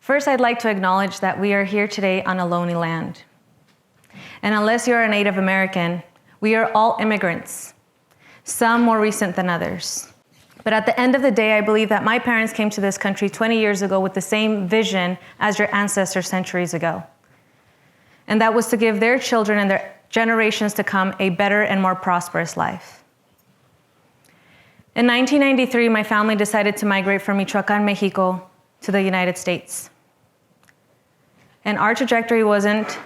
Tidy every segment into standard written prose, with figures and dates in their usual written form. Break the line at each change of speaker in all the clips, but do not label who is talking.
First, I'd like to acknowledge that we are here today on a lonely land. And unless you're a Native American, we are all immigrants, some more recent than others. But at the end of the day, I believe that my parents came to this country 20 years ago with the same vision as your ancestors centuries ago. And that was to give their children and their generations to come a better and more prosperous life. In 1993, my family decided to migrate from Michoacán, Mexico, to the United States. And our trajectory wasn't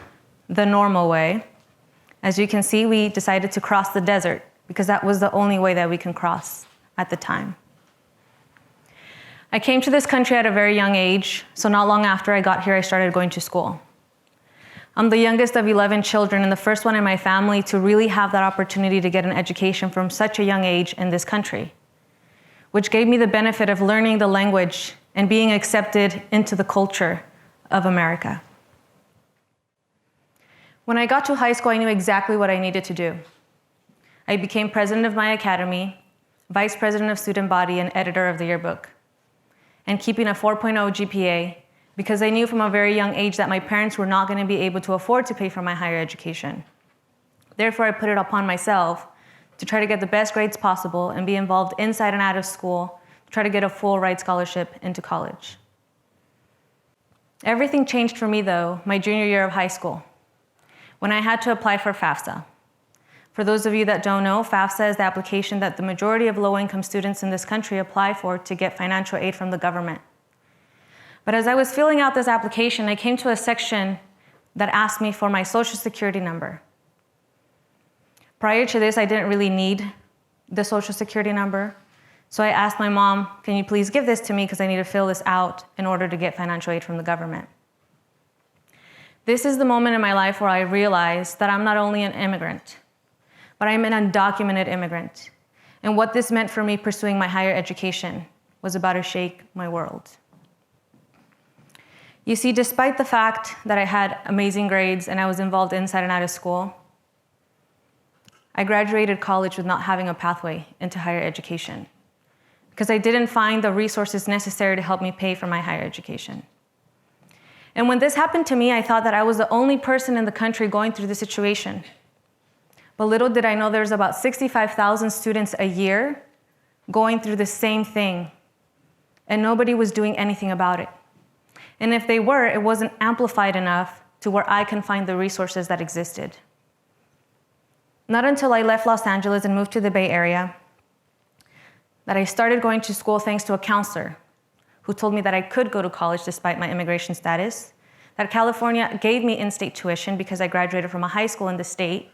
the normal way. As you can see, we decided to cross the desert because that was the only way that we can cross at the time. I came to this country at a very young age, so not long after I got here, I started going to school. I'm the youngest of 11 children and the first one in my family to really have that opportunity to get an education from such a young age in this country, which gave me the benefit of learning the language and being accepted into the culture of America. When I got to high school, I knew exactly what I needed to do. I became president of my academy, vice president of student body, and editor of the yearbook, and keeping a 4.0 GPA because I knew from a very young age that my parents were not going to be able to afford to pay for my higher education. Therefore, I put it upon myself to try to get the best grades possible and be involved inside and out of school, to try to get a full ride scholarship into college. Everything changed for me, though, my junior year of high school, when I had to apply for FAFSA. For those of you that don't know, FAFSA is the application that the majority of low-income students in this country apply for to get financial aid from the government. But as I was filling out this application, I came to a section that asked me for my social security number. Prior to this, I didn't really need the social security number. So I asked my mom, can you please give this to me because I need to fill this out in order to get financial aid from the government. This is the moment in my life where I realized that I'm not only an immigrant, but I'm an undocumented immigrant. And what this meant for me pursuing my higher education was about to shake my world. You see, despite the fact that I had amazing grades and I was involved inside and out of school, I graduated college with not having a pathway into higher education because I didn't find the resources necessary to help me pay for my higher education. And when this happened to me, I thought that I was the only person in the country going through this situation. But little did I know there's about 65,000 students a year going through the same thing, and nobody was doing anything about it. And if they were, it wasn't amplified enough to where I can find the resources that existed. Not until I left Los Angeles and moved to the Bay Area that I started going to school thanks to a counselor who told me that I could go to college despite my immigration status, that California gave me in-state tuition because I graduated from a high school in the state,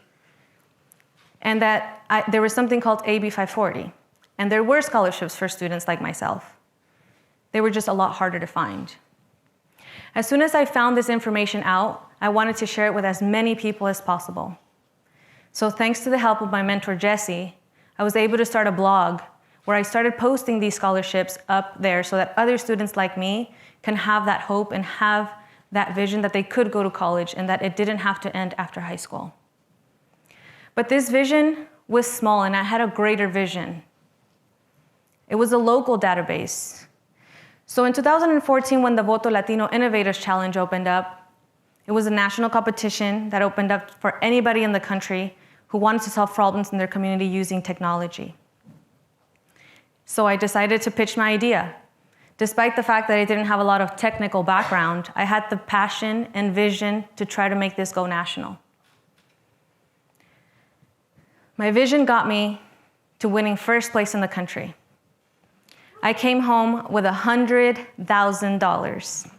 and that there was something called AB 540, and there were scholarships for students like myself. They were just a lot harder to find. As soon as I found this information out, I wanted to share it with as many people as possible. So thanks to the help of my mentor, Jesse, I was able to start a blog where I started posting these scholarships up there so that other students like me can have that hope and have that vision that they could go to college and that it didn't have to end after high school. But this vision was small and I had a greater vision. It was a local database. So in 2014, when the Voto Latino Innovators Challenge opened up, it was a national competition that opened up for anybody in the country who wanted to solve problems in their community using technology. So I decided to pitch my idea. Despite the fact that I didn't have a lot of technical background, I had the passion and vision to try to make this go national. My vision got me to winning first place in the country. I came home with $100,000.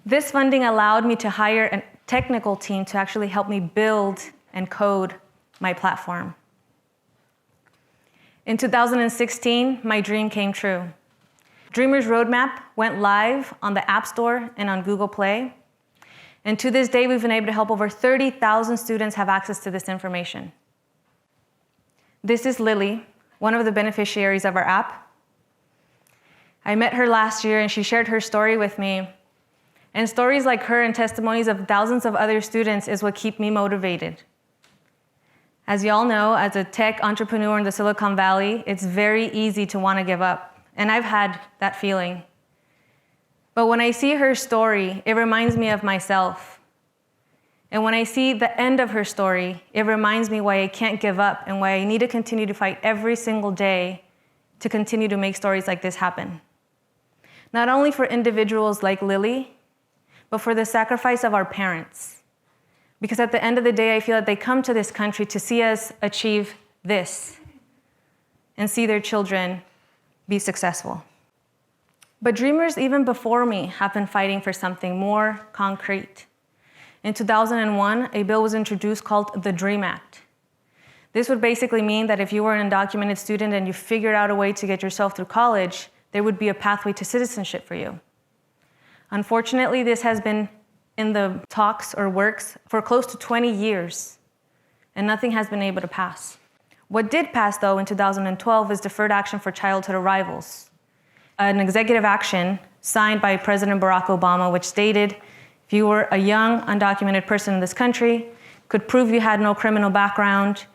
This funding allowed me to hire a technical team to actually help me build and code my platform. In 2016, my dream came true. Dreamer's Roadmap went live on the App Store and on Google Play. And to this day, we've been able to help over 30,000 students have access to this information. This is Lily, one of the beneficiaries of our app. I met her last year and she shared her story with me. And stories like her and testimonies of thousands of other students is what keep me motivated. As y'all know, as a tech entrepreneur in the Silicon Valley, it's very easy to want to give up. And I've had that feeling. But when I see her story, it reminds me of myself. And when I see the end of her story, it reminds me why I can't give up and why I need to continue to fight every single day to continue to make stories like this happen. Not only for individuals like Lily, but for the sacrifice of our parents. Because at the end of the day, I feel that they come to this country to see us achieve this and see their children be successful. But dreamers even before me have been fighting for something more concrete. In 2001, a bill was introduced called the DREAM Act. This would basically mean that if you were an undocumented student and you figured out a way to get yourself through college, there would be a pathway to citizenship for you. Unfortunately, this has been in the talks or works for close to 20 years, and nothing has been able to pass. What did pass, though, in 2012 is Deferred Action for Childhood Arrivals, an executive action signed by President Barack Obama, which stated if you were a young, undocumented person in this country, could prove you had no criminal background,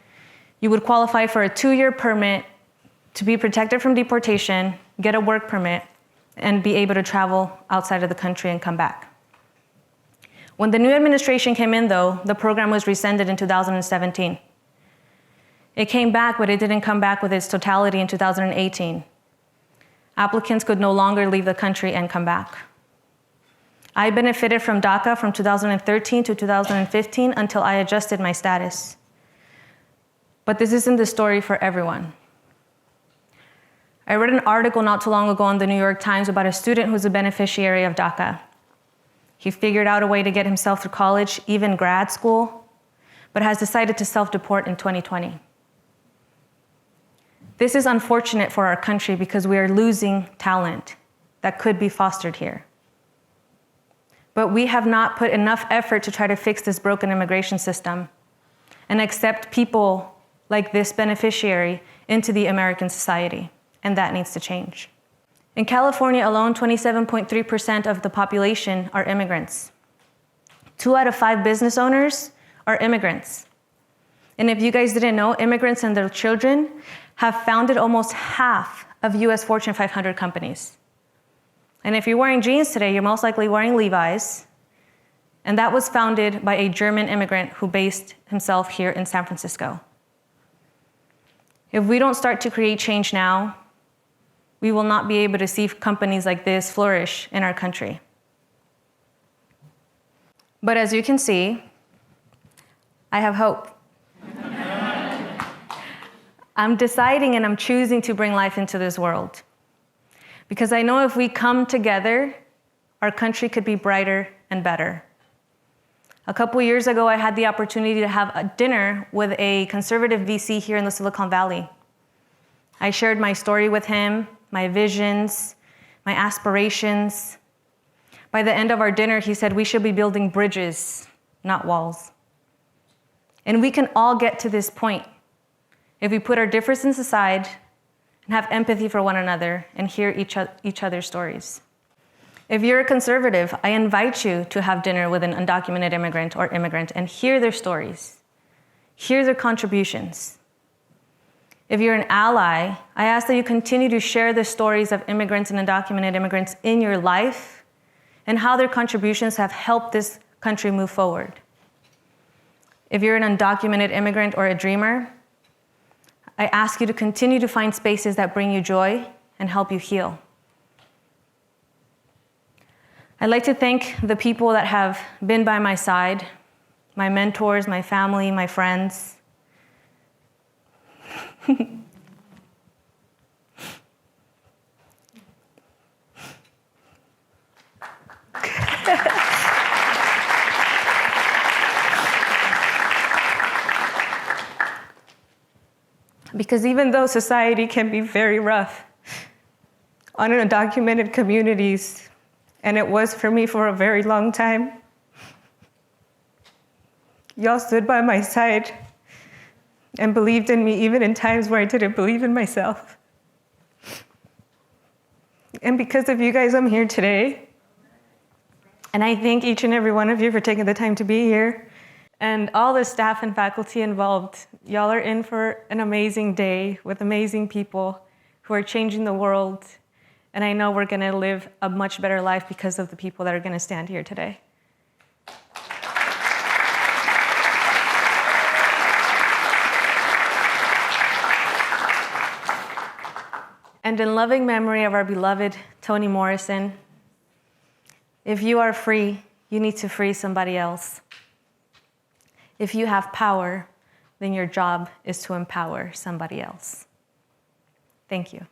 you would qualify for a 2-year permit to be protected from deportation, get a work permit, and be able to travel outside of the country and come back. When the new administration came in, though, the program was rescinded in 2017. It came back, but it didn't come back with its totality in 2018. Applicants could no longer leave the country and come back. I benefited from DACA from 2013 to 2015 until I adjusted my status. But this isn't the story for everyone. I read an article not too long ago in the New York Times about a student who's a beneficiary of DACA. He figured out a way to get himself through college, even grad school, but has decided to self-deport in 2020. This is unfortunate for our country because we are losing talent that could be fostered here. But we have not put enough effort to try to fix this broken immigration system and accept people like this beneficiary into the American society, and that needs to change. In California alone, 27.3% of the population are immigrants. 2 out of 5 business owners are immigrants. And if you guys didn't know, immigrants and their children have founded almost half of US Fortune 500 companies. And if you're wearing jeans today, you're most likely wearing Levi's. And that was founded by a German immigrant who based himself here in San Francisco. If we don't start to create change now, we will not be able to see companies like this flourish in our country. But as you can see, I have hope. I'm deciding and I'm choosing to bring life into this world. Because I know if we come together, our country could be brighter and better. A couple years ago, I had the opportunity to have a dinner with a conservative VC here in the Silicon Valley. I shared my story with him, my visions, my aspirations. By the end of our dinner, he said we should be building bridges, not walls. And we can all get to this point if we put our differences aside and have empathy for one another and hear each other's stories. If you're a conservative, I invite you to have dinner with an undocumented immigrant or immigrant and hear their stories, hear their contributions. If you're an ally, I ask that you continue to share the stories of immigrants and undocumented immigrants in your life and how their contributions have helped this country move forward. If you're an undocumented immigrant or a dreamer, I ask you to continue to find spaces that bring you joy and help you heal. I'd like to thank the people that have been by my side, my mentors, my family, my friends. Because even though society can be very rough on undocumented communities, and it was for me for a very long time, y'all stood by my side and believed in me even in times where I didn't believe in myself. And because of you guys, I'm here today. And I thank each and every one of you for taking the time to be here. And all the staff and faculty involved, y'all are in for an amazing day with amazing people who are changing the world. And I know we're gonna live a much better life because of the people that are gonna stand here today. And in loving memory of our beloved Toni Morrison, if you are free, you need to free somebody else. If you have power, then your job is to empower somebody else. Thank you.